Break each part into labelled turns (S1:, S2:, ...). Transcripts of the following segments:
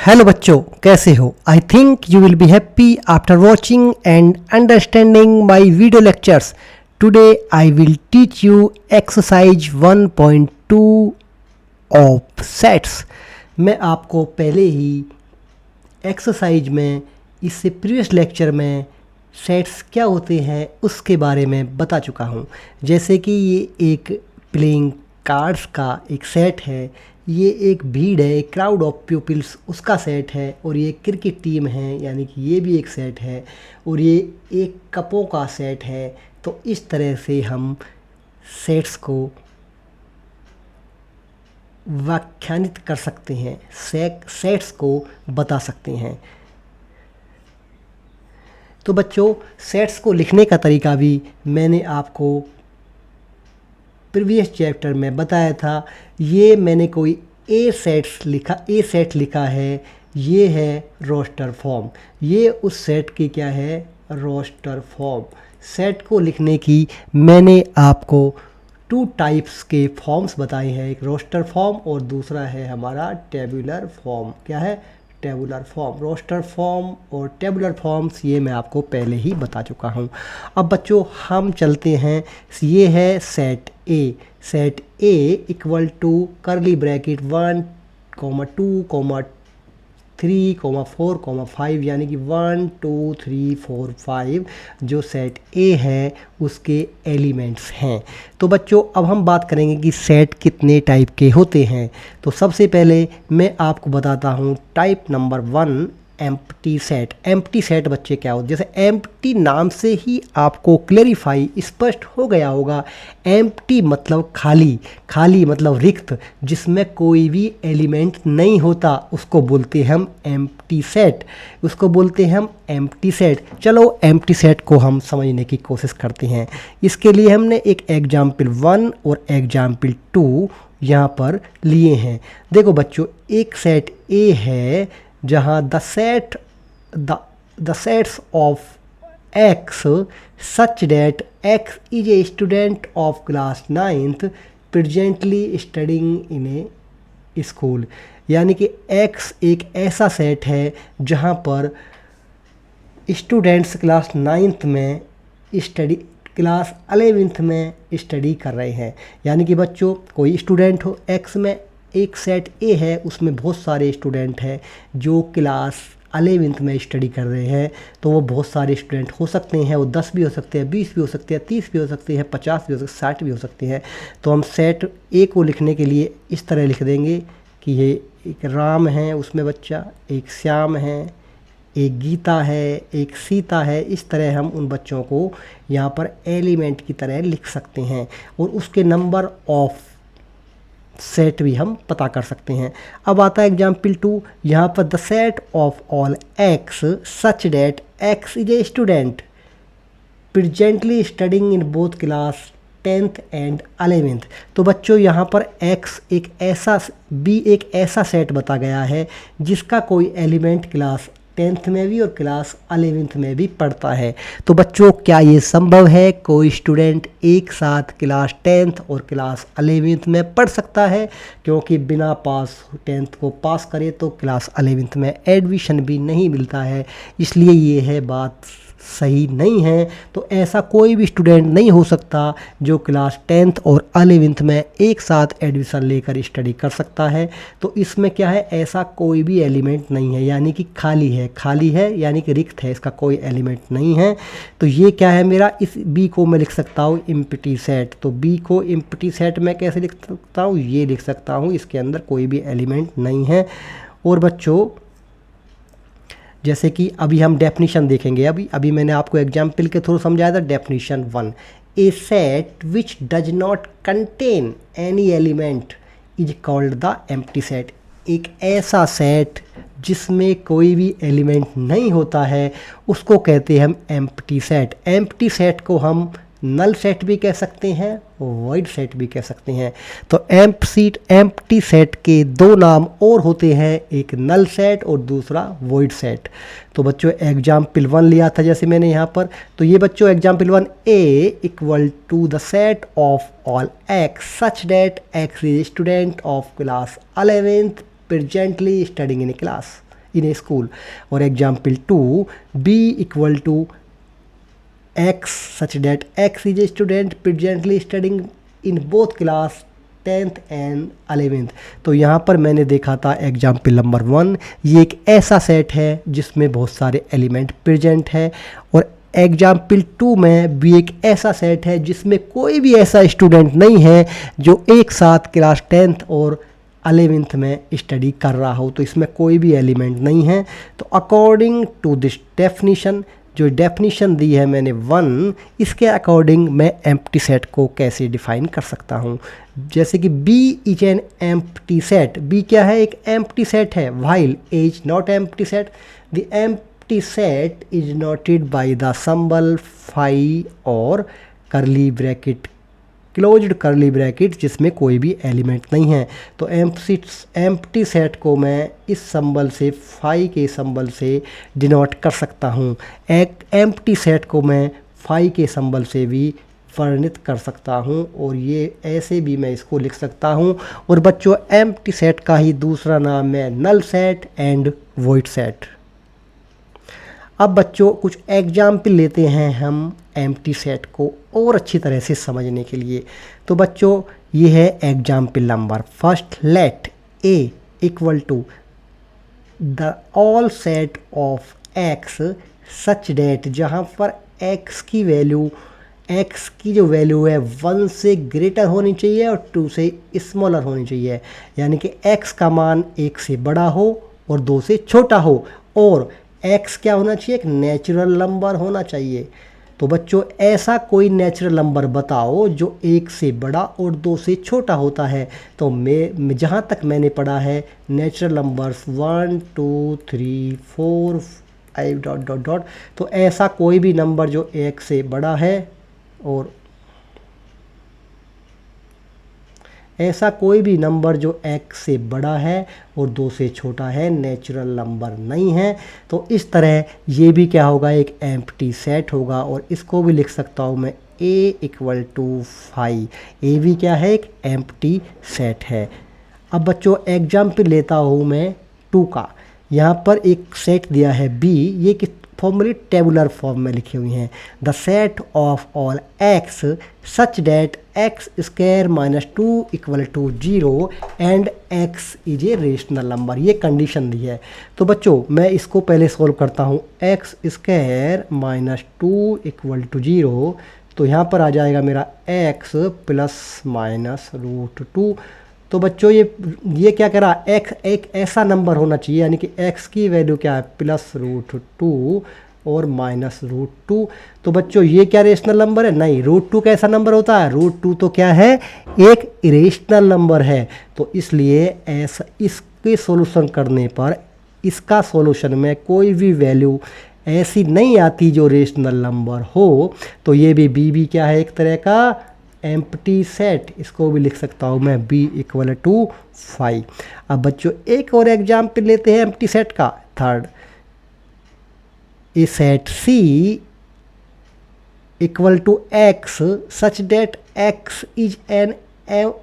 S1: Hello बच्चों, कैसे हो? I think you will be happy after watching and understanding my video lectures. Today I will teach you exercise 1.2 of sets. मैं आपको पहले ही exercise में इससे प्रीवियस लेक्चर में सेट्स क्या होते हैं उसके बारे में बता चुका हूँ. जैसे कि ये एक प्लेइंग कार्ड्स का एक सेट है, ये एक भीड़ है, एक क्राउड ऑफ पीपल्स उसका सेट है, और ये क्रिकेट टीम है यानी कि ये भी एक सेट है, और ये एक कपों का सेट है. तो इस तरह से हम सेट्स को व्याख्यानित कर सकते हैं, सेट्स को बता सकते हैं. तो बच्चों, सेट्स को लिखने का तरीका भी मैंने आपको प्रीवियस चैप्टर में बताया था. ये मैंने कोई ए सेट लिखा है, ये है रोस्टर फॉर्म. ये उस सेट की क्या है? Roster form. सेट को लिखने की मैंने आपको 2 टाइप्स के फॉर्म्स बताए हैं, एक रोस्टर फॉर्म और दूसरा है हमारा टेबुलर फॉर्म. क्या है? Tabular form. रोस्टर फॉर्म और टेबुलर फॉर्म्स ये मैं आपको पहले ही बता चुका हूँ. अब बच्चों हम चलते हैं. ये है set A. Set A equal to curly bracket 1, 2, 3, 4, 5 यानी कि 1, 2, 3, 4, 5 जो सेट ए है उसके एलिमेंट्स हैं. तो बच्चों अब हम बात करेंगे कि सेट कितने टाइप के होते हैं. तो सबसे पहले मैं आपको बताता हूँ type number 1, empty set. Empty set बच्चे क्या होते हैं? जैसे एम्प्टी नाम से ही आपको क्लेरिफाई स्पष्ट हो गया होगा. एम्प्टी मतलब खाली, खाली मतलब रिक्त, जिसमें कोई भी एलिमेंट नहीं होता, उसको बोलते हैं हम एम्प्टी सेट. उसको बोलते हैं हम एम्प्टी सेट. चलो एम्प्टी सेट को हम समझने की कोशिश करते हैं. इसके लिए हमने एक एग्जाम्पल 1 और एग्जाम्पल 2 यहाँ पर लिए हैं. देखो बच्चों, एक सेट ए है जहाँ the sets of X such that X is a student of class 9th presently studying in a school. यानी कि एक्स एक ऐसा सेट है जहाँ पर स्टूडेंट्स क्लास 9th में क्लास 11th में स्टडी कर रहे हैं. यानी कि बच्चों कोई स्टूडेंट हो, एक्स में एक सेट ए है, उसमें बहुत सारे स्टूडेंट हैं जो क्लास 11th में स्टडी कर रहे हैं. तो वो बहुत सारे स्टूडेंट हो सकते हैं, वो 10 भी हो सकते हैं, 20 भी हो सकते हैं, 30 भी हो सकते हैं, 50 भी हो सकते हैं, 60 भी हो सकते हैं. तो हम सेट ए को लिखने के लिए इस तरह लिख देंगे कि ये एक राम है, उसमें बच्चा, एक श्याम है, एक गीता है, एक सीता है. इस तरह हम उन बच्चों को यहाँ पर एलिमेंट की तरह लिख सकते हैं, और उसके नंबर ऑफ सेट भी हम पता कर सकते हैं. अब आता है एग्जाम्पल 2. यहाँ पर the set of all X such that X is a student presently studying in both class 10th and 11th. तो बच्चों यहाँ पर x एक ऐसा सेट बता गया है जिसका कोई एलिमेंट क्लास 10th में भी और क्लास 11th में भी पढ़ता है. तो बच्चों क्या ये संभव है? कोई स्टूडेंट एक साथ क्लास 10th और क्लास 11th में पढ़ सकता है? क्योंकि बिना 10th को पास करे तो क्लास 11th में एडमिशन भी नहीं मिलता है. इसलिए ये है बात सही नहीं है. तो ऐसा कोई भी स्टूडेंट नहीं हो सकता जो क्लास 10th और 11th में एक साथ एडमिशन लेकर स्टडी कर सकता है. तो इसमें क्या है? ऐसा कोई भी एलिमेंट नहीं है, यानी कि खाली है यानी कि रिक्त है, इसका कोई एलिमेंट नहीं है. तो ये क्या है मेरा? इस बी को मैं लिख सकता हूँ एम्प्टी सेट. तो बी को एम्प्टी सेट में कैसे लिख सकता हूँ? ये लिख सकता हूँ, इसके अंदर कोई भी एलिमेंट नहीं है. और बच्चों जैसे कि अभी हम डेफिनेशन देखेंगे. अभी मैंने आपको एग्जाम्पल के थ्रू समझाया था. Definition 1, A set which does not contain any element is called the empty set. एक ऐसा सेट जिसमें कोई भी एलिमेंट नहीं होता है उसको कहते हैं हम एम्प्टी सेट. एम्प्टी सेट को हम नल सेट भी कह सकते हैं, वॉइड सेट भी कह सकते हैं. तो एम्प्टी सेट के 2 नाम और होते हैं, एक नल सेट और दूसरा वॉइड सेट. तो बच्चों एग्जाम्पल 1 लिया था जैसे मैंने यहाँ पर. तो ये बच्चों example 1, A equal to the set of all X such that X is student of class 11th presently studying in class in a school. Or example 2, B equal to X such that X is a student presently studying in both class 10th and 11th। तो यहाँ पर मैंने देखा था example number 1, ये एक ऐसा set है जिसमें बहुत सारे एलिमेंट प्रेजेंट है। और एग्जाम्पल 2 में भी एक ऐसा सेट है जिसमें कोई भी ऐसा स्टूडेंट नहीं है जो एक साथ क्लास 10th और 11th में स्टडी कर रहा हो, तो इसमें कोई भी एलिमेंट नहीं है। तो अकॉर्डिंग टू दिस डेफिनीशन, जो डेफिनीशन दी है मैंने 1, इसके अकॉर्डिंग मैं एम्प्टी सेट को कैसे डिफाइन कर सकता हूँ। जैसे कि B is an empty set. B क्या है? एक एम्प्टी सेट है। While A is not empty set, the empty set is noted by the symbol phi और करली ब्रैकेट, क्लोज्ड करली ब्रैकेट, जिसमें कोई भी एलिमेंट नहीं है। तो एम्प्टी सेट को मैं इस सिंबल से, फाई के सिंबल से डिनोट कर सकता हूँ। एक एम्प्टी सेट को मैं फाई के सिंबल से भी वर्णित कर सकता हूँ, और ये ऐसे भी मैं इसको लिख सकता हूँ। और बच्चों, एम्प्टी सेट का ही दूसरा नाम है null set and void set. अब बच्चों कुछ एग्जाम्पल लेते हैं हम एम्प्टी सेट को और अच्छी तरह से समझने के लिए। तो बच्चों ये है example number first, let A equal to the all set of X such that, जहाँ पर X की वैल्यू, X की जो वैल्यू है 1 से ग्रेटर होनी चाहिए और 2 से स्मॉलर होनी चाहिए। यानी कि X का मान 1 से बड़ा हो और 2 से छोटा हो, और X क्या होना चाहिए? एक नेचुरल नंबर होना चाहिए। तो बच्चों ऐसा कोई नेचुरल नंबर बताओ जो 1 से बड़ा और 2 से छोटा होता है। तो मैं जहाँ तक मैंने पढ़ा है, natural numbers 1 2 3 4 5 dot dot dot, तो ऐसा कोई भी नंबर जो 1 से बड़ा है और ऐसा कोई भी नंबर जो X से बड़ा है और 2 से छोटा है, नेचुरल नंबर नहीं है। तो इस तरह ये भी क्या होगा? एक एम्प्टी सेट होगा। और इसको भी लिख सकता हूँ मैं A इक्वल टू 5। A भी क्या है? एक एम्प्टी सेट है। अब बच्चों एग्जाम्पल लेता हूँ मैं 2 का। यहाँ पर एक सेट दिया है B, ये किस फॉर्मूले टेबुलर फॉर्म में लिखी हुई हैं। The set of all X such that X square minus 2 equal to 0 and X is a rational number, ये कंडीशन दी है। तो बच्चों मैं इसको पहले सॉल्व करता हूँ। X square minus 2 equal to 0, तो यहाँ पर आ जाएगा मेरा X प्लस माइनस रूट 2। तो बच्चों ये क्या करा? X एक ऐसा नंबर होना चाहिए, यानी कि X की वैल्यू क्या है? प्लस रूट 2 और माइनस रूट 2। तो बच्चों ये क्या रेशनल नंबर है? नहीं, रूट 2 कैसा नंबर होता है? रूट 2 तो क्या है? एक इरेशनल नंबर है। तो इसलिए ऐसा इसके सॉल्यूशन करने पर इसका सॉल्यूशन में कोई भी वैल्यू ऐसी नहीं आती जो रेशनल नंबर हो। तो ये भी क्या है? एक तरह का एम्प्टी सेट। इसको भी लिख सकता हूँ मैं B इक्वल टू 5। अब बच्चों एक और एग्जाम्पल लेते हैं एम्प्टी सेट का, third. A set C equal to X such that X is an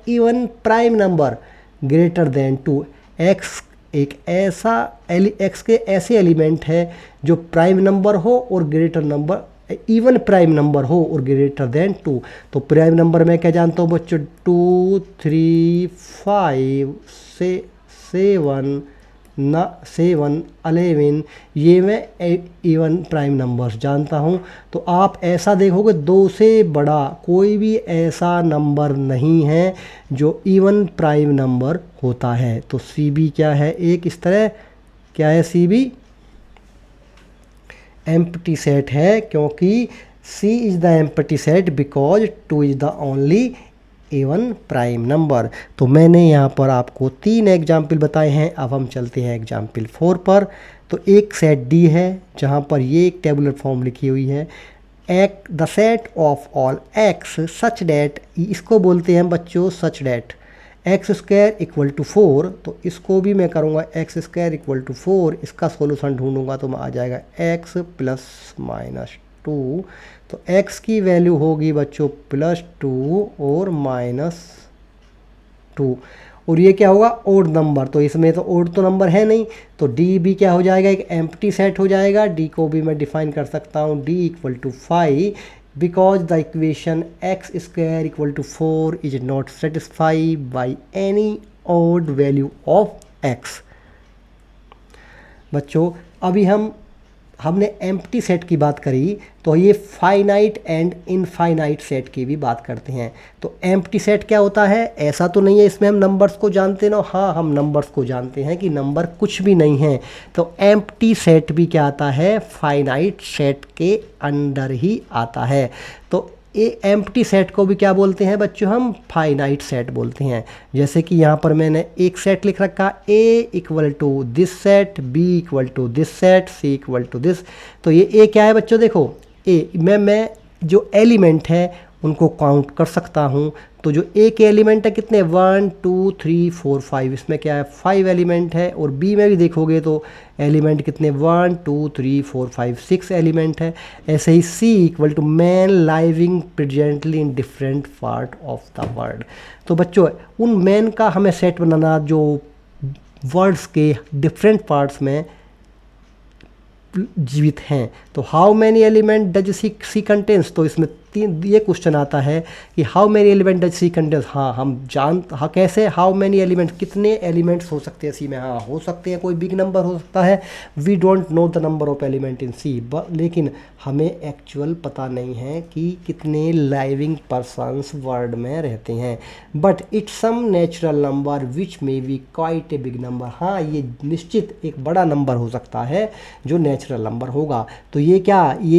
S1: even prime number greater than 2। X एक ऐसा X के ऐसे एलिमेंट है जो प्राइम नंबर हो और greater number, even prime number हो और ग्रेटर देन 2। तो प्राइम नंबर मैं क्या जानता हूँ बच्चों? 2 3 5 7 11, ये मैं इवन प्राइम नंबर्स जानता हूँ। तो आप ऐसा देखोगे 2 से बड़ा कोई भी ऐसा नंबर नहीं है जो इवन प्राइम नंबर होता है। तो CB क्या है? एक इस तरह क्या है? CB एम्प्टी सेट है, क्योंकि C is the empty set because 2 is the only even prime number. तो मैंने यहाँ पर आपको 3 एग्जाम्पल बताए हैं। अब हम चलते हैं एग्जाम्पल 4 पर। तो एक सेट D है जहाँ पर ये एक टेबुलर फॉर्म लिखी हुई है, the set of all X such that, इसको बोलते हैं बच्चों such that X square equal to 4। तो इसको भी मैं करूँगा एक्स स्क्वायर इक्वल टू 4, इसका सॉल्यूशन ढूंढूंगा तो आ जाएगा x प्लस माइनस 2। तो x की वैल्यू होगी बच्चों +2 और -2। और ये क्या होगा ओड नंबर, तो इसमें तो ओड तो नंबर है नहीं, तो डी भी क्या हो जाएगा एक एम्प्टी सेट हो जाएगा। डी को भी मैं डिफाइन कर सकता हूँ D equal to 5 because the equation x square equal to 4 is not satisfied by any odd value of x। बच्चों अभी हमने एम्प्टी सेट की बात करी, तो ये फाइनाइट एंड इनफाइनाइट सेट की भी बात करते हैं। तो एम्प्टी सेट क्या होता है, ऐसा तो नहीं है इसमें हम नंबर्स को जानते ना, हाँ हम नंबर्स को जानते हैं कि नंबर कुछ भी नहीं है। तो एम्प्टी सेट भी क्या आता है, फाइनाइट सेट के अंडर ही आता है। तो ए एम्प्टी सेट को भी क्या बोलते हैं बच्चों, हम फाइनाइट सेट बोलते हैं। जैसे कि यहाँ पर मैंने एक सेट लिख रखा A equal to this set, B equal to this set, C equal to this. तो ये ए क्या है बच्चों, देखो ए मैं जो एलिमेंट है उनको काउंट कर सकता हूँ। तो जो ए के एलिमेंट है कितने 1 2 3 4 5, इसमें क्या है 5 एलिमेंट है। और बी में भी देखोगे तो एलिमेंट कितने 1 2 3 4 5 6 एलिमेंट है। ऐसे ही C equal to man living presently in different part of the world. तो बच्चों उन मैन का हमें सेट बनाना जो वर्ड्स के डिफरेंट पार्ट्स में जीवित हैं। तो how many element does she contains, तो इसमें ये क्वेश्चन आता है कि how many element does she contains. हाँ हम हाँ कैसे, हाउ मैनी एलिमेंट कितने एलिमेंट्स हो सकते हैं सी में, हाँ हो सकते हैं, कोई बिग नंबर हो सकता है। We don't know the number of element in C, लेकिन हमें एक्चुअल पता नहीं है कि कितने लाइविंग पर्सन्स वर्ल्ड में रहते हैं। But it's some natural number which may be quite a big number. हाँ ये निश्चित एक बड़ा नंबर हो सकता है जो नेचुरल नंबर होगा। तो ये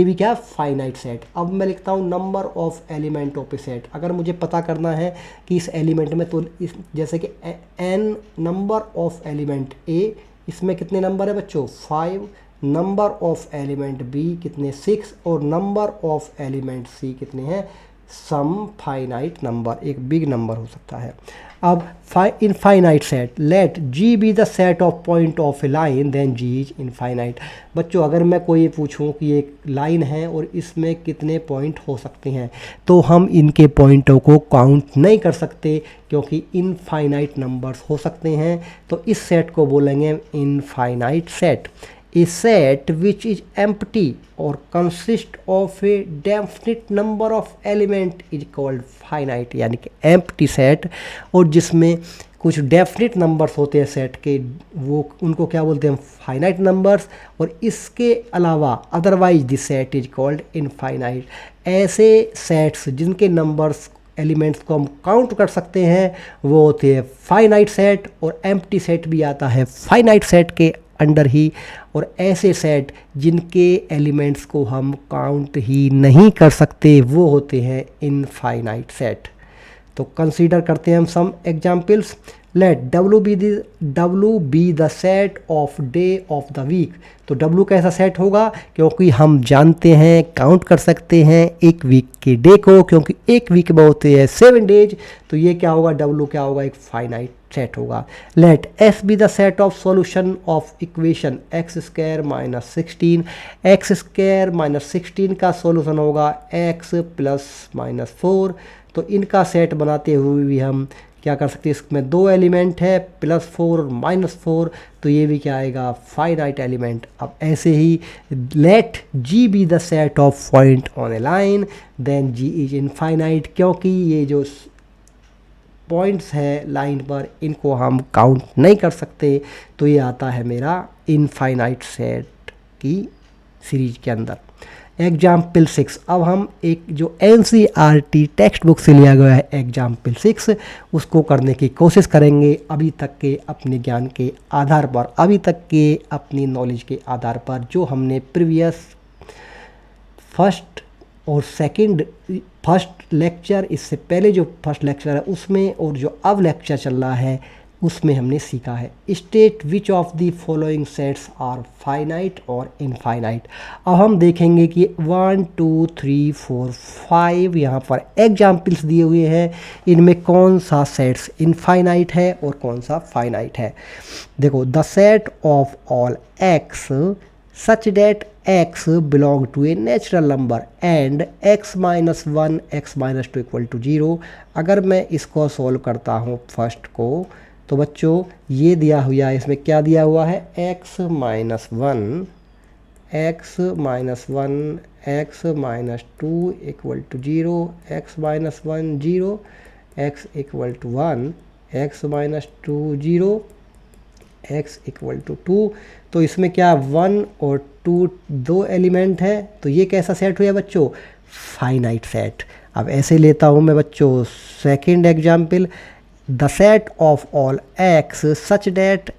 S1: भी क्या फाइनाइट सेट। अब मैं लिखता हूँ number of element of A set. अगर मुझे पता करना है कि इस एलिमेंट में, तो जैसे कि एन नंबर ऑफ एलिमेंट ए, इसमें कितने नंबर है बच्चों 5, नंबर ऑफ एलिमेंट बी कितने 6, और नंबर ऑफ एलिमेंट सी कितने हैं सम फाइनाइट नंबर, एक बिग नंबर हो सकता है। अब infinite set, let G be the set of point of a line then G is infinite. बच्चों अगर मैं कोई पूछूं कि एक लाइन है और इसमें कितने पॉइंट हो सकते हैं, तो हम इनके पॉइंटों को काउंट नहीं कर सकते क्योंकि इनफाइनाइट नंबर्स हो सकते हैं। तो इस सेट को बोलेंगे infinite set. A set which is empty or consist of a definite number of element is called finite, यानी कि empty set, और जिसमें कुछ डेफिनेट नंबर्स होते हैं सेट के, वो उनको क्या बोलते हैं फाइनाइट नंबर्स। और इसके अलावा otherwise this set is called infinite. ऐसे सेट्स जिनके नंबर्स एलिमेंट्स को हम काउंट कर सकते हैं वो होते हैं फाइनाइट सेट, और एम्प्टी सेट भी आता है फाइनाइट सेट के अंडर ही। और ऐसे सेट जिनके एलिमेंट्स को हम काउंट ही नहीं कर सकते वो होते हैं इनफाइनाइट सेट। तो कंसीडर करते हैं हम some examples. Let W be the set of day of the week. तो डब्ल्यू कैसा सेट होगा, क्योंकि हम जानते हैं काउंट कर सकते हैं एक वीक के डे को, क्योंकि एक वीक में होते हैं 7 डेज। तो ये क्या होगा, डब्ल्यू क्या होगा, एक फाइनाइट सेट होगा। Let S be the set of solution of equation X square minus 16। X square minus 16 का सॉल्यूशन होगा एक्स प्लस माइनस 4। तो इनका सेट बनाते हुए भी हम क्या कर सकते हैं, इसमें 2 एलिमेंट है +4 और -4, तो ये भी क्या आएगा फाइनाइट एलिमेंट। अब ऐसे ही let G be the set of point on a line then G is infinite, क्योंकि ये जो पॉइंट्स है लाइन पर इनको हम काउंट नहीं कर सकते, तो ये आता है मेरा इनफाइनाइट सेट की सीरीज के अंदर। एग्जाम्पल 6, अब हम एक जो NCERT टेक्स्ट बुक से लिया गया है एग्जाम्पल 6 उसको करने की कोशिश करेंगे अभी तक के अपने ज्ञान के आधार पर, अभी तक के अपनी नॉलेज के आधार पर, जो हमने प्रीवियस फर्स्ट लेक्चर, इससे पहले जो फर्स्ट लेक्चर है उसमें, और जो अब लेक्चर चल रहा है उसमें हमने सीखा है। State which of the following sets are finite और इनफाइनाइट। अब हम देखेंगे कि 1 2 3 4 5 यहाँ पर एग्जाम्पल्स दिए हुए हैं, इनमें कौन सा सेट्स इनफाइनाइट है और कौन सा फाइनाइट है। देखो, the set of all X such that x belong to a natural number and x minus 1 x minus 2 equal to 0। अगर मैं इसको सॉल्व करता हूँ फर्स्ट को, तो बच्चों ये दिया हुआ है, इसमें क्या दिया हुआ है, x minus one, x minus one, x minus two equal to zero, x minus one zero, x equal to one, x minus two zero, x equal to two. तो इसमें क्या वन और टू दो एलिमेंट है, तो ये कैसा set हुआ बच्चों, फाइनाइट सेट। अब ऐसे लेता हूँ मैं बच्चों second example, the set of all x such that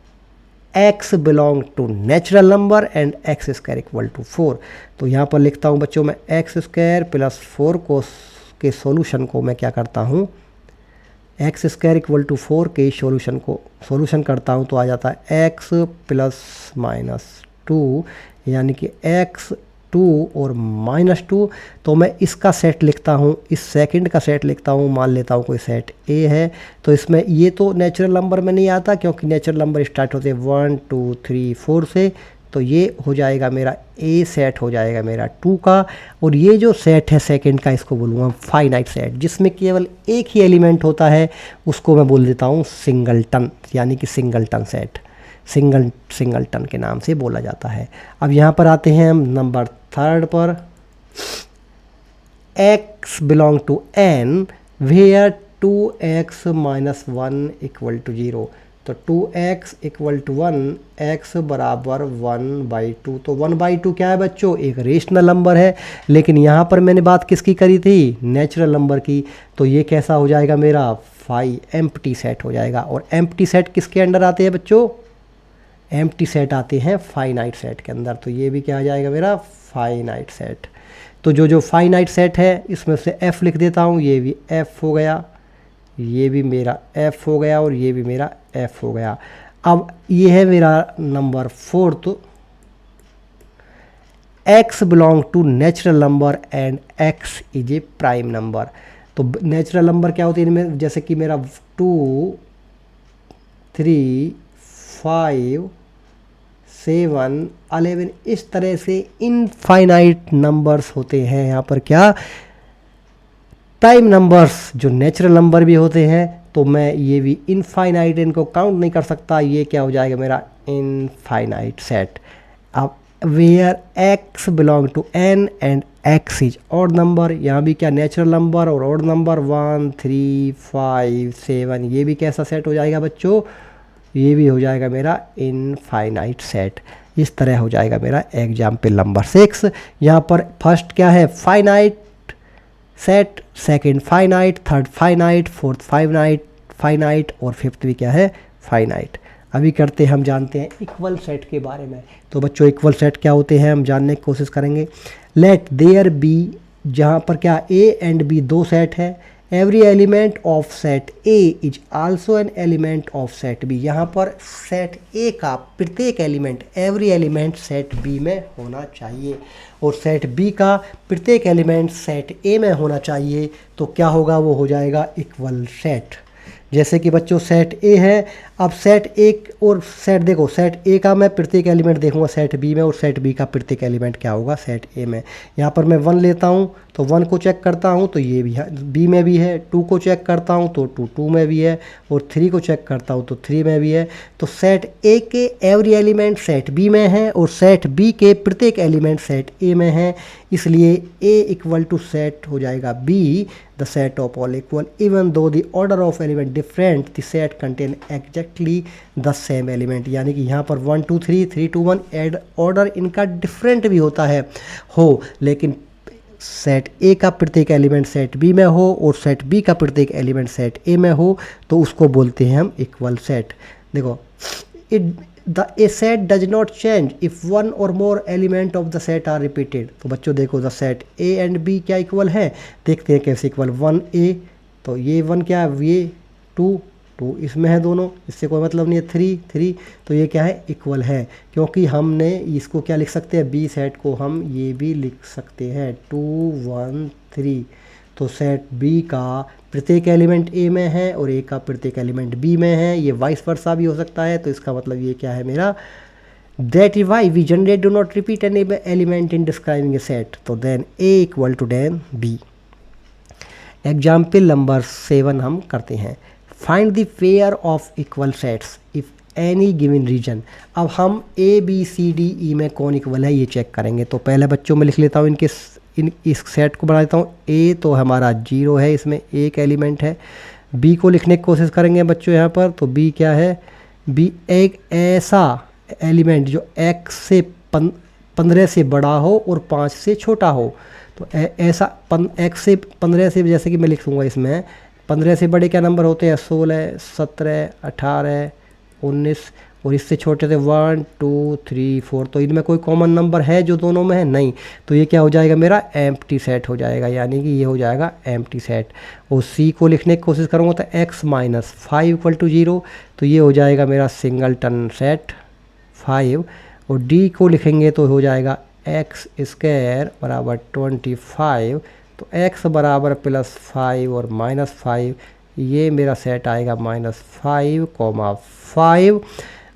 S1: x belong to natural number and X square equal to 4। तो यहाँ पर लिखता हूँ बच्चों मैं एक्स स्क्वायर प्लस 4 को के सॉल्यूशन को मैं क्या करता हूँ, एक्स स्क्वायर इक्वल टू 4 के सॉल्यूशन करता हूँ तो आ जाता है x प्लस माइनस टू, यानी कि x 2 और माइनस 2। तो मैं इसका सेट लिखता हूँ, इस सेकंड का सेट लिखता हूँ, मान लेता हूँ कोई सेट A है। तो इसमें ये तो नेचुरल नंबर में नहीं आता क्योंकि नेचुरल नंबर स्टार्ट होते हैं 1 2 3 4 से। तो ये हो जाएगा मेरा A सेट हो जाएगा मेरा 2 का। और ये जो सेट है सेकंड का, इसको बोलूँगा फाइनाइट सेट, जिसमें केवल एक ही एलिमेंट होता है, उसको मैं बोल देता हूँ सिंगलटन, यानी कि सिंगलटन सेट, सिंगलटन के नाम से बोला जाता है। अब यहाँ पर आते हैं हम नंबर थर्ड पर, x belong to n where 2x minus one equal to zero. तो 2x इक्वल टू 1, x बराबर 1/2। तो 1/2 क्या है बच्चों, एक रेशनल नंबर है, लेकिन यहाँ पर मैंने बात किसकी करी थी, नेचुरल नंबर की। तो ये कैसा हो जाएगा मेरा एम्प्टी सेट हो जाएगा। और एम्प्टी सेट किसके अंडर आते हैं बच्चों, एम्प्टी सेट आते हैं फाइनाइट सेट के अंदर। तो ये भी क्या आ जाएगा मेरा फाइनाइट सेट। तो जो फाइनाइट सेट है इसमें से f लिख देता हूँ, ये भी f हो गया, ये भी मेरा f हो गया और ये भी मेरा f हो गया। अब ये है मेरा number fourth, x belong to natural number and x is a prime number. तो नेचुरल नंबर क्या होती है इनमें, जैसे कि मेरा 2 3 5 7 11 इस तरह से इनफाइनाइट नंबर्स होते हैं। यहाँ पर क्या प्राइम नंबर्स जो नेचुरल नंबर भी होते हैं, तो मैं ये भी इनफाइनाइट, इनको काउंट नहीं कर सकता। ये क्या हो जाएगा मेरा इनफाइनाइट सेट। अब where x belong to n and x is odd number, यहाँ भी क्या नेचुरल नंबर और ऑड नंबर 1 3 5 7, ये भी कैसा सेट हो जाएगा बच्चों, ये भी हो जाएगा मेरा इनफाइनाइट सेट। इस तरह हो जाएगा मेरा एग्जाम्पल नंबर 6। यहाँ पर फर्स्ट क्या है finite set, second finite, third finite, fourth finite और फिफ्थ भी क्या है फाइनाइट। अभी करते हैं, हम जानते हैं इक्वल सेट के बारे में। तो बच्चों इक्वल सेट क्या होते हैं हम जानने की कोशिश करेंगे। लेट देयर बी, जहाँ पर क्या A एंड B दो सेट है, every element of set A is also an element of set B। यहाँ पर सेट A का प्रत्येक element, every element set B में होना चाहिए और सेट B का प्रत्येक एलिमेंट सेट A में होना चाहिए। तो क्या होगा, वो हो जाएगा इक्वल सेट। जैसे कि बच्चों सेट A है, अब सेट A और सेट, देखो सेट A का मैं प्रत्येक एलिमेंट देखूंगा सेट B में और सेट B का प्रत्येक एलिमेंट क्या होगा सेट A में। यहाँ पर मैं 1 लेता हूँ तो 1 को चेक करता हूँ तो ये भी है B में भी है, 2 को चेक करता हूँ तो 2 में भी है और 3 को चेक करता हूँ तो 3 में भी है। तो सेट A के एवरी एलिमेंट सेट B में है और सेट B के प्रत्येक एलिमेंट सेट A में है, इसलिए A इक्वल टू सेट हो जाएगा B, the set of all equal even though the order of element different the set contain exactly the same element. यानी कि यहाँ पर 1 2 3 3 2 1 एड ऑर्डर इनका डिफरेंट भी होता है लेकिन सेट A का प्रत्येक एलिमेंट सेट B में हो और सेट B का प्रत्येक एलिमेंट सेट A में हो तो उसको बोलते हैं हम इक्वल सेट। देखो a set does not change if one or more element of the set are repeated। तो बच्चों देखो the set A and B क्या इक्वल है, देखते हैं कैसे इक्वल। 1A तो ये 1 क्या है, ये 2 इसमें है दोनों, इससे कोई मतलब नहीं है। 3 तो ये क्या है इक्वल है, क्योंकि हमने इसको क्या लिख सकते हैं B सेट को हम ये भी लिख सकते हैं 2 1 3। तो सेट B का प्रत्येक एलिमेंट A में है और A का प्रत्येक एलिमेंट B में है, ये वाइस वर्सा भी हो सकता है। तो इसका मतलब ये क्या है मेरा, that is why we generally do not repeat an element in describing a set. तो then A equal to then B। Example number 7 हम करते हैं। Find the pair of equal sets if any given reason. अब हम ए B C D E में कौन equal है ये चेक करेंगे। तो पहले बच्चों में लिख लेता हूँ इस सेट को बना देता हूँ। ए तो हमारा 0 है, इसमें एक एलिमेंट है। बी को लिखने की कोशिश करेंगे बच्चों यहाँ पर, तो बी क्या है, बी एक ऐसा एलिमेंट जो x से 15 से बड़ा हो और 5 से छोटा हो। तो ऐसा x से 15 से, जैसे कि मैं लिख दूँगा इसमें 15 से बड़े क्या नंबर होते हैं, 16, 17, 18, 19, और इससे छोटे थे 1, 2, 3, 4। तो इनमें कोई कॉमन नंबर है जो दोनों में है, नहीं। तो ये क्या हो जाएगा, मेरा एम्प्टी सेट हो जाएगा, यानी कि ये हो जाएगा एम्प्टी सेट। और सी को लिखने की कोशिश करूँगा तो x माइनस 5 इक्वल टू 0, तो ये हो जाएगा मेरा सिंगलटन सेट 5। और डी को लिखेंगे तो हो जाएगा एक्स स्क्वायर बराबर 25। तो x बराबर +5 और -5, ये मेरा सेट आएगा -5, 5।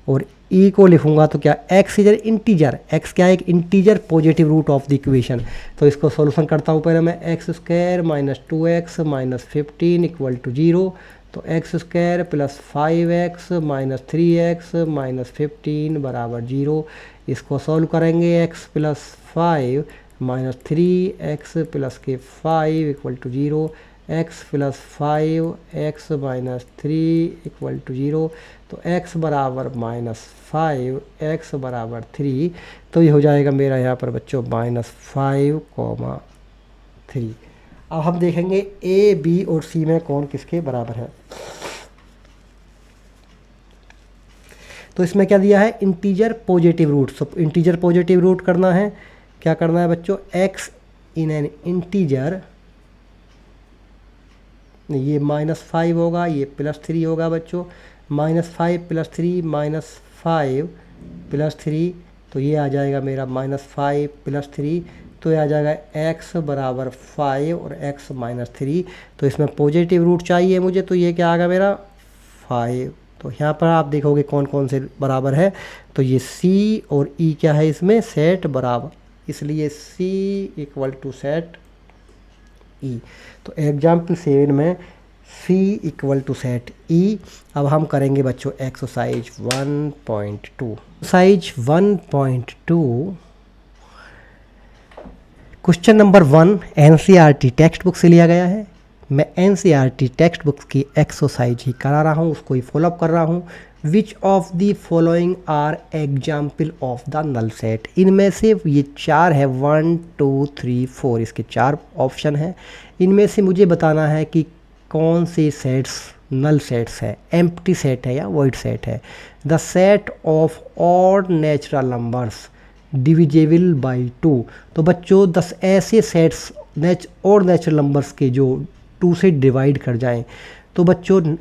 S1: और e को लिखूंगा तो क्या, x इज इंटीजर, x क्या है, एक integer positive root of the equation. तो इसको सॉल्यूशन करता हूँ पहले मैं, x square minus 2x minus 15 equal to 0। तो x square plus 5x minus 3x minus 15 बराबर 0। इसको सॉल्व करेंगे, x plus 5 minus 3x plus के 5 equal to 0, x plus 5 x minus 3 equal to 0। तो x बराबर -5 x बराबर 3। तो ये हो जाएगा मेरा यहाँ पर बच्चों -5, 3। अब हम देखेंगे a, b और c में कौन किसके बराबर है। तो इसमें क्या दिया है, इंटीजर पॉजिटिव रूट। सो इंटीजर पॉजिटिव रूट करना है, क्या करना है बच्चों, x इन एन इंटीजर, ये -5 होगा, ये +3 होगा बच्चों। -5 + 3 -5 + 3, तो ये आ जाएगा मेरा -5 + 3, तो ये आ जाएगा x बराबर 5 और x -3। तो इसमें पॉजिटिव रूट चाहिए मुझे, तो ये क्या आ गया मेरा 5। तो यहाँ पर आप देखोगे कौन कौन से बराबर है, तो ये c और e क्या है इसमें, सेट बराबर, इसलिए c equal to set e। तो एग्जाम्पल 7 में c equal to set e। अब हम करेंगे बच्चों exercise 1.2। Exercise 1.2 question number 1 NCERT text book से लिया गया है। मैं NCERT टेक्स्ट बुक की एक्सरसाइज ही करा रहा हूँ, उसको ही फॉलोअप कर रहा हूँ। Which of the following are example of the null set. इनमें से ये 4 है, 1, 2, 3, 4, इसके 4 ऑप्शन हैं। इनमें से मुझे बताना है कि कौन से सेट्स नल सेट्स है, एम्प्टी सेट है या वॉइड सेट है। The set of odd natural numbers divisible by 2। तो बच्चों 10 ऐसे सेट्स और नेचुरल नंबर्स के जो 2 से डिवाइड कर जाएं। तो बच्चों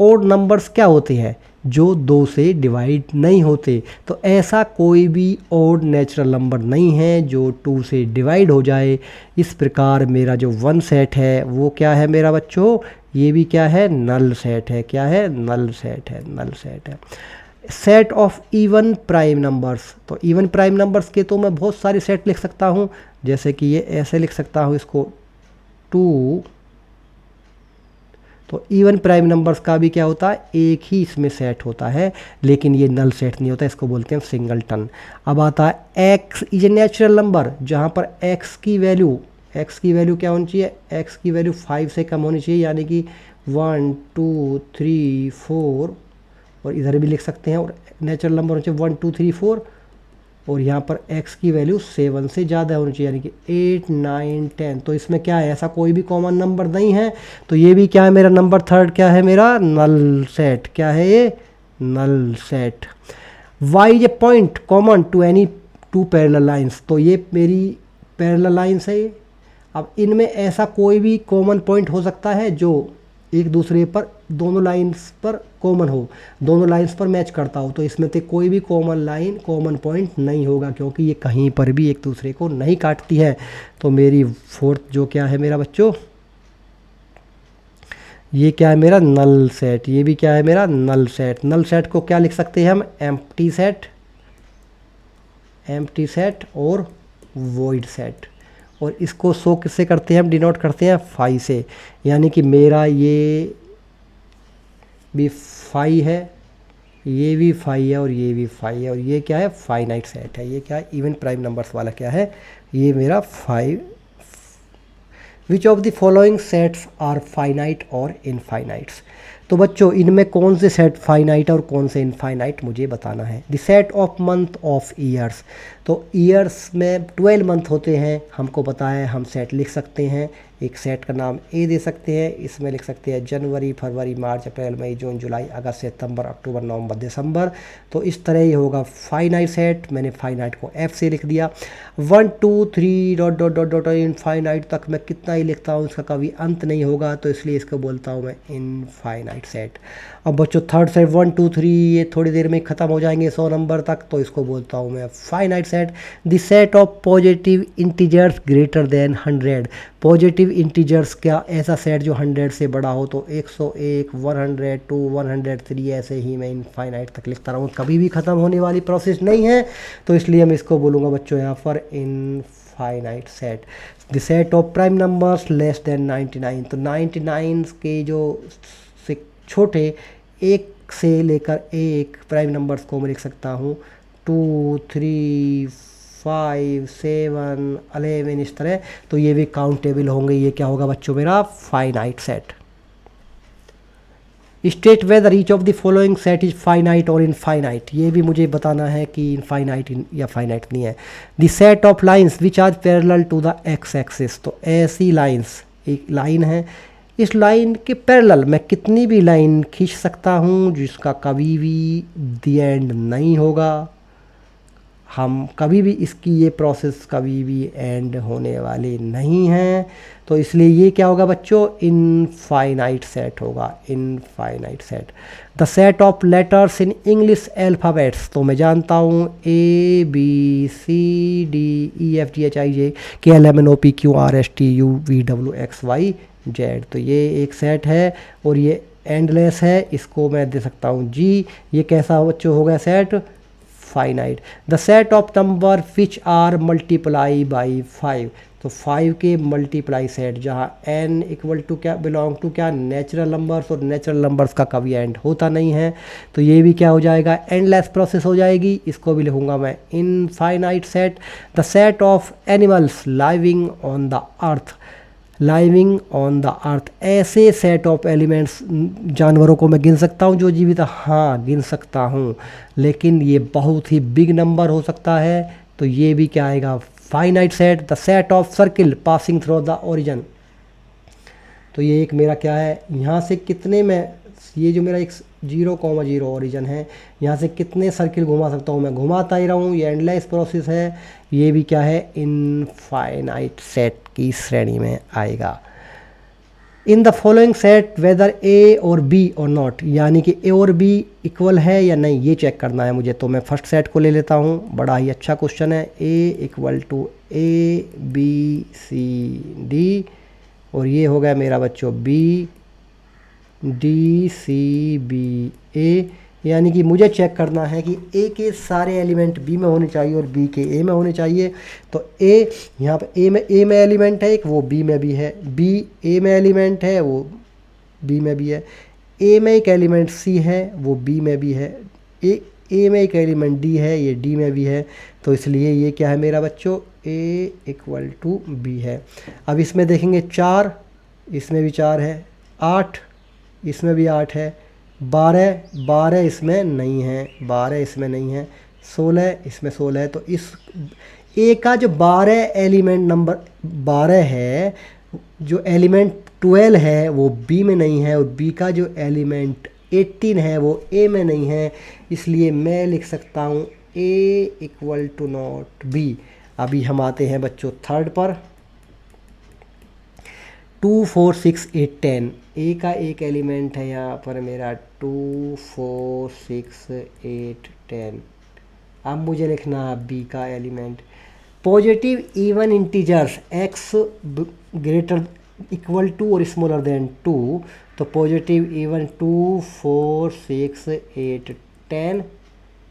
S1: और नंबर्स क्या होते हैं, जो 2 से डिवाइड नहीं होते। तो ऐसा कोई भी और नेचुरल नंबर नहीं है जो 2 से डिवाइड हो जाए। इस प्रकार मेरा जो 1 सेट है वो क्या है मेरा बच्चों, ये भी क्या है, नल सेट है। क्या है, नल सेट है, नल सेट है। Set of even prime numbers. तो इवन प्राइम नंबर्स के तो मैं बहुत सारे सेट लिख सकता हूँ, जैसे कि ये ऐसे लिख सकता हूँ इसको 2। तो इवन प्राइम नंबर्स का भी क्या होता है, एक ही इसमें सेट होता है, लेकिन ये नल सेट नहीं होता, इसको बोलते हैं सिंगलटन। अब आता है x is a natural number, जहाँ पर x की वैल्यू क्या होनी चाहिए, x की वैल्यू 5 से कम होनी चाहिए, यानी कि 1, 2, 3, 4, और इधर भी लिख सकते हैं। और नेचुरल नंबर होना चाहिए 1, 2, 3, 4, और यहाँ पर x की वैल्यू 7 से ज़्यादा होनी चाहिए, यानी कि 8, 9, 10। तो इसमें क्या है, ऐसा कोई भी कॉमन नंबर नहीं है। तो ये भी क्या है मेरा नंबर 3 क्या है मेरा, नल सेट। क्या है ये, null set. y is a point common to any 2 parallel lines. तो ये मेरी पैरेलल लाइंस है। अब इनमें ऐसा कोई भी कॉमन पॉइंट हो सकता है जो एक दूसरे पर, दोनों लाइंस पर कॉमन हो, दोनों लाइंस पर मैच करता हो। तो इसमें से कोई भी कॉमन पॉइंट नहीं होगा, क्योंकि ये कहीं पर भी एक दूसरे को नहीं काटती है। तो मेरी 4th जो क्या है मेरा बच्चों, ये क्या है मेरा नल सेट। ये भी क्या है मेरा नल सेट। नल सेट को क्या लिख सकते हैं हम, एम्प्टी सेट और वॉइड सेट। और इसको शो किससे करते हैं हम, डिनोट करते हैं 5 से, यानी कि मेरा ये भी फाइव है, ये भी फाइव है और ये भी फाइव है, और ये क्या है, फाइनाइट सेट है। ये क्या है, इवन प्राइम नंबर्स वाला क्या है, ये मेरा five. Which of the following sets are finite और इनफाइनाइट्स। तो बच्चों इनमें कौन से सेट फाइनाइट और कौन से इनफाइनाइट मुझे बताना है। The set of month of years, तो ईयर्स में 12 मंथ होते हैं, हमको पता है, हम सेट लिख सकते हैं। एक सेट का नाम ए दे सकते हैं, इसमें लिख सकते हैं जनवरी, फरवरी, मार्च, अप्रैल, मई, जून, जुलाई, अगस्त, सितंबर, अक्टूबर, नवंबर, दिसंबर। तो इस तरह ये होगा फाइनाइट सेट। मैंने फाइनाइट को एफ से लिख दिया। 1 2 3 dot dot dot dot infinite तक मैं कितना ही लिखता हूँ, इसका कभी अंत नहीं होगा, तो इसलिए इसको बोलता हूँ मैं इनफाइनाइट सेट। अब बच्चों थर्ड सेट 1 2 3 ये थोड़ी देर में ख़त्म हो जाएंगे 100 नंबर तक, तो इसको बोलता हूँ मैं finite set. The set of positive integers greater than 100। Positive integers क्या, ऐसा सेट जो 100 से बड़ा हो, तो 101, 102, 103 ऐसे ही मैं इनफाइनाइट तक लिखता रहूँ, कभी भी ख़त्म होने वाली प्रोसेस नहीं है, तो इसलिए मैं इसको बोलूँगा बच्चों यहाँ पर infinite set. The set of prime numbers less than 99, तो 99 के जो से छोटे एक से लेकर एक प्राइम नंबर्स को मैं लिख सकता हूँ 2 3 5 7 11 इस तरह, तो ये भी काउंटेबल होंगे। ये क्या होगा बच्चों, मेरा finite set. State whether each of the following set is finite और इनफाइनाइट, ये भी मुझे बताना है कि इनफाइनाइट या फाइनाइट नहीं है। The set of lines which are parallel to the X axis, तो ऐसी लाइंस, एक लाइन है, इस लाइन के पैरेलल मैं कितनी भी लाइन खींच सकता हूँ जिसका कभी भी द एंड नहीं होगा। हम कभी भी इसकी ये प्रोसेस कभी भी एंड होने वाली नहीं है, तो इसलिए ये क्या होगा बच्चों, इनफाइनाइट सेट होगा, infinite set. The set of letters in English alphabets, तो मैं जानता हूँ A B C D E F G H I J K L M N O P Q R S T U V W X Y Z, तो ये एक set है और ये एंडलेस है, इसको मैं दे सकता हूँ G। ये कैसा बच्चों हो गया set, finite. The set of number which are multiply by 5, तो 5 के मल्टीप्लाई सेट जहाँ n इक्वल टू क्या बिलोंग टू क्या, नेचुरल नंबर्स, और नेचुरल नंबर्स का कभी एंड होता नहीं है, तो ये भी क्या हो जाएगा, एंडलेस प्रोसेस हो जाएगी, इसको भी लिखूंगा मैं infinite set. The set of animals living on the earth, living on the earth, ऐसे सेट ऑफ एलिमेंट्स, जानवरों को मैं गिन सकता हूँ जो जीवित, हाँ गिन सकता हूँ, लेकिन ये बहुत ही बिग नंबर हो सकता है, तो ये भी क्या आएगा, finite set. The set of circle passing through the origin, तो ये एक मेरा क्या है, यहाँ से कितने में, ये जो मेरा एक 0,0 ओरिजिन है, यहाँ से कितने सर्किल घुमा सकता हूँ, मैं घुमाता ही रहूँ, ये एंडलेस प्रोसेस है, ये भी क्या है, इनफाइनाइट सेट की श्रेणी में आएगा। In the following set whether A और बी और नॉट, यानी कि ए और बी इक्वल है या नहीं, ये चेक करना है मुझे, तो मैं फर्स्ट सेट को ले लेता हूँ, बड़ा ही अच्छा क्वेश्चन है। A equal to A B C D, और ये हो गया मेरा बच्चों B D C B A, यानी कि मुझे चेक करना है कि ए के सारे एलिमेंट बी में होने चाहिए और बी के ए में होने चाहिए। तो ए यहाँ पे ए में एलिमेंट है एक, वो बी में भी है, बी ए में एलिमेंट है, वो बी में भी है, ए में एक एलिमेंट सी है, वो बी में भी है, ए में एक एलिमेंट डी है, ये डी में भी है, तो इसलिए ये क्या है मेरा बच्चों, ए इक्वल टू बी है। अब इसमें देखेंगे 4, इसमें भी 4 है, 8 इसमें भी 8 है, 12 इसमें नहीं है, 12 इसमें नहीं है, 16 इसमें 16 है, तो इस ए का जो 12 एलिमेंट नंबर 12 है, जो एलिमेंट 12 है वो बी में नहीं है, और बी का जो एलिमेंट 18 है वो ए में नहीं है, इसलिए मैं लिख सकता हूँ ए इक्वल टू नॉट बी। अभी हम आते हैं बच्चों थर्ड पर, 2 4 6 8 10, ए का एक एलिमेंट है यहाँ पर मेरा 2 4 6 8 10। अब मुझे लिखना है बी का element. Positive even integers X greater equal to और स्मॉलर देन 2, तो पॉजिटिव इवन 2 4 6 8 10,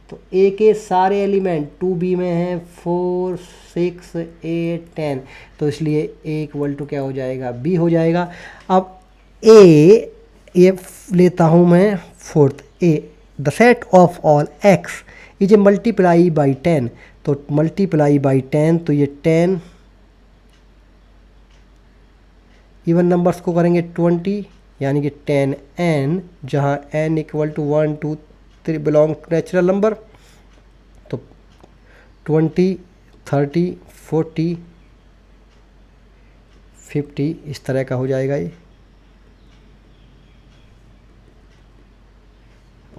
S1: तो ए के सारे एलिमेंट 2b में हैं, 4 6 8 10, तो इसलिए ए इक्वल टू क्या हो जाएगा, बी हो जाएगा। अब ए ये लेता हूँ मैं fourth A the set of all x is A multiply by 10, तो मल्टीप्लाई बाई 10, तो ये 10 इवन नंबर्स को करेंगे 20, यानी कि 10n, जहाँ n equal to 1 2 3 belong to natural number, तो 20 30 40 50 इस तरह का हो जाएगा ये।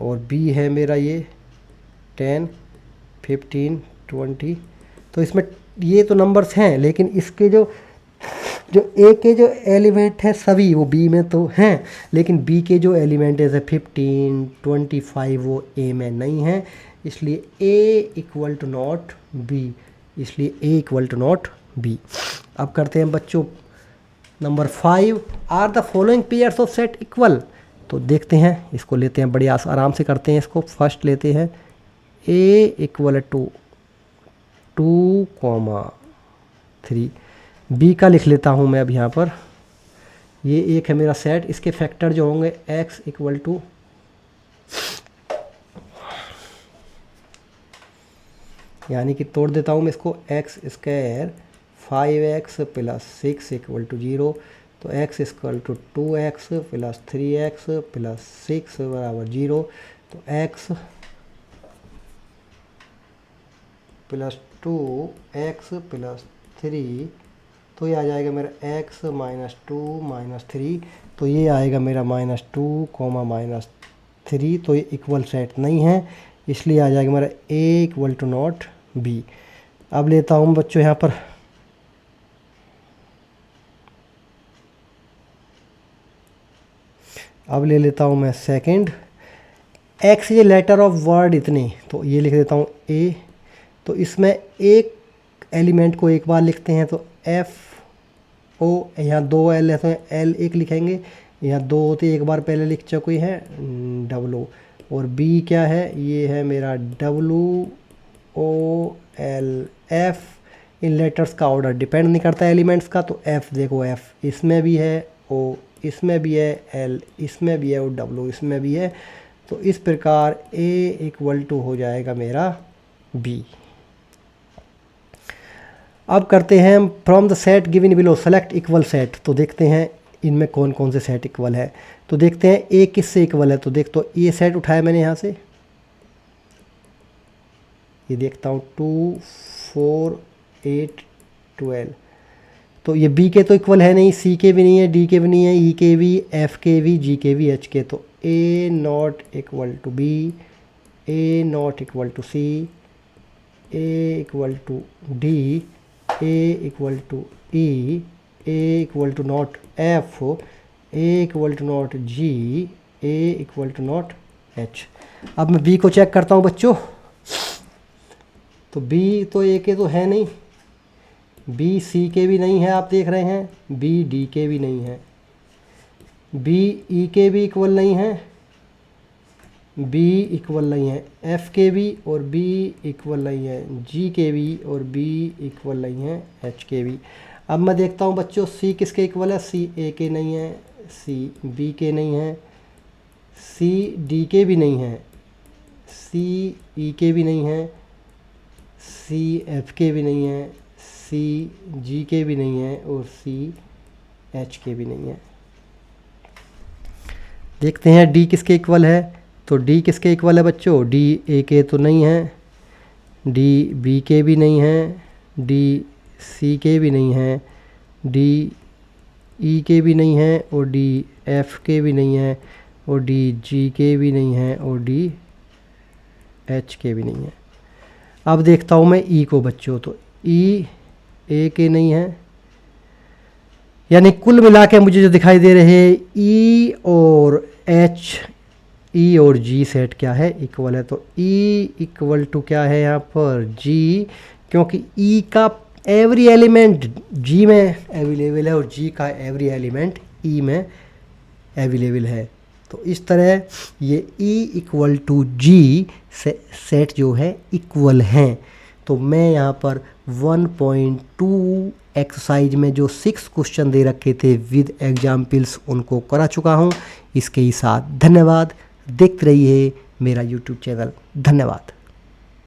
S1: और b है मेरा ये 10 15 20, तो इसमें ये तो नंबर्स हैं, लेकिन इसके जो ए के जो एलिमेंट है सभी वो बी में तो हैं, लेकिन बी के जो एलिमेंट है जैसे 15 25 वो ए में नहीं है, इसलिए A equal to not B, इसलिए A equal to not B. अब करते हैं बच्चों number 5, are the following pairs of set equal. तो देखते हैं, इसको लेते हैं बड़ी आराम से करते हैं इसको। फर्स्ट लेते हैं ए इक्वल टू 2,3, बी का लिख लेता हूँ मैं अब यहाँ पर। ये एक है मेरा सेट, इसके फैक्टर जो होंगे x इक्वल टू यानी कि तोड़ देता हूँ मैं इसको, x स्क्वायर 5x प्लस 6 इक्वल टू 0, तो x equal to 2x plus 3x plus 6 बराबर 0, तो x प्लस 2x प्लस 3, तो ये आ जाएगा मेरा x माइनस 2 माइनस 3, तो ये आएगा मेरा -2 -3, तो ये इक्वल सेट नहीं है, इसलिए आ जाएगा मेरा a equal to not b। अब लेता हूँ बच्चों यहाँ पर अब ले लेता हूँ मैं सेकंड, x ये लेटर ऑफ वर्ड इतने, तो ये लिख देता हूँ a, तो इसमें एक एलिमेंट को एक बार लिखते हैं, तो एफ ओ, यहाँ 2 एल है तो एल एक लिखेंगे, यहाँ 2 होते एक बार पहले लिख चुके हैं डब्लू, और बी क्या है, ये है मेरा डब्लू ओ एल एफ। इन लेटर्स का ऑर्डर डिपेंड नहीं करता एलिमेंट्स का, तो एफ देखो, एफ इसमें भी है, ओ इसमें भी है, एल इसमें भी है और डब्लू इसमें भी है, तो इस प्रकार ए इक्वल टू हो जाएगा मेरा बी। अब करते हैं from the set given below select equal set, तो देखते हैं इनमें कौन कौन से सेट इक्वल है। तो देखते हैं ए किससे इक्वल है, तो देख, तो ये सेट उठाया मैंने यहाँ से, ये देखता हूँ 2 4 8 12, तो ये बी के तो इक्वल है नहीं, सी के भी नहीं है, डी के भी नहीं है, ई के भी, एफ के भी, जी के भी, एच के, तो A not equal to B, A not equal to C, A equal to D, A equal to E, A equal to not F, A equal to not G, A equal to not H. अब मैं B को check करता हूँ बच्चों, तो B तो ए के तो है नहीं, बी सी के भी नहीं है, आप देख रहे हैं, बी डी के भी नहीं है, बी ई के भी इक्वल नहीं है, बी इक्वल नहीं है एफ के भी, और बी इक्वल नहीं है जी के भी, और बी इक्वल नहीं है एच के भी। अब मैं देखता हूँ बच्चों सी किसके इक्वल है, सी ए के नहीं है, सी बी के नहीं है, सी डी के भी नहीं है, सी ई के भी नहीं है, सी एफ के भी नहीं है, सी जी के भी नहीं है, और सी एच के भी नहीं है। देखते हैं डी किसके इक्वल है, तो डी किसके इक्वल है बच्चों, डी ए के तो नहीं है, डी बी के भी नहीं है, डी सी के भी नहीं है, डी ई के भी नहीं है, और डी एफ के भी नहीं है, और डी जी के भी नहीं है, और डी एच के भी नहीं है। अब देखता हूँ मैं ई को बच्चों, तो ई ए के नहीं है, यानी कुल मिला के मुझे जो दिखाई दे रहे हैं ई और एच, ई और जी सेट क्या है, इक्वल है, तो ई इक्वल टू क्या है यहाँ पर जी, क्योंकि ई का एवरी एलिमेंट जी में अवेलेबल है और जी का एवरी एलिमेंट ई में अवेलेबल है, तो इस तरह ये E equal to G set जो है इक्वल हैं। तो मैं यहाँ पर 1.2 एक्सरसाइज में जो 6 क्वेश्चन दे रखे थे विद एग्जाम्पल्स उनको करा चुका हूँ। इसके ही साथ धन्यवाद, देखते रहिए मेरा यूट्यूब चैनल। धन्यवाद।